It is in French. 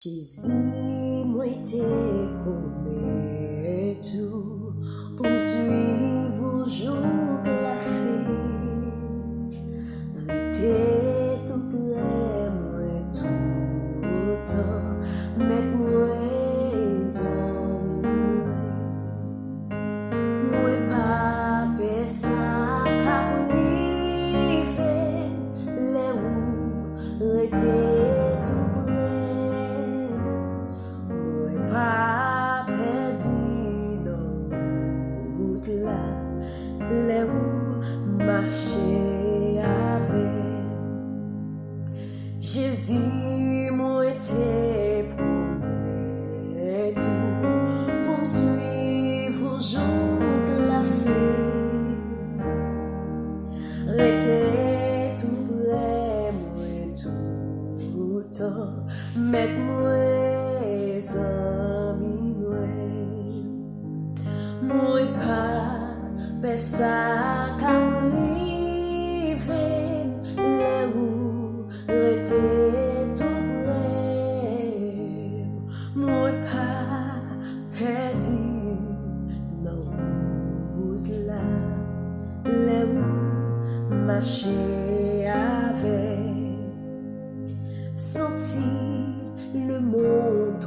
Jésus m'a été promis tout pour me suivre au jour de la fête. Rester tout près moi tout le temps, mettre moi pas ça qu'a privé les roues rester tout près. Moi pas perdu dans route là les roues marcher avec Jésus m'a été promis tout pour me suivre au jour de la fête. Rester tout près moi tout le temps, mettre moi amis moi pas ça qu'a privé les roues rester tout près. Moi pas perdu dans route là les roues marcher avec sentir le monde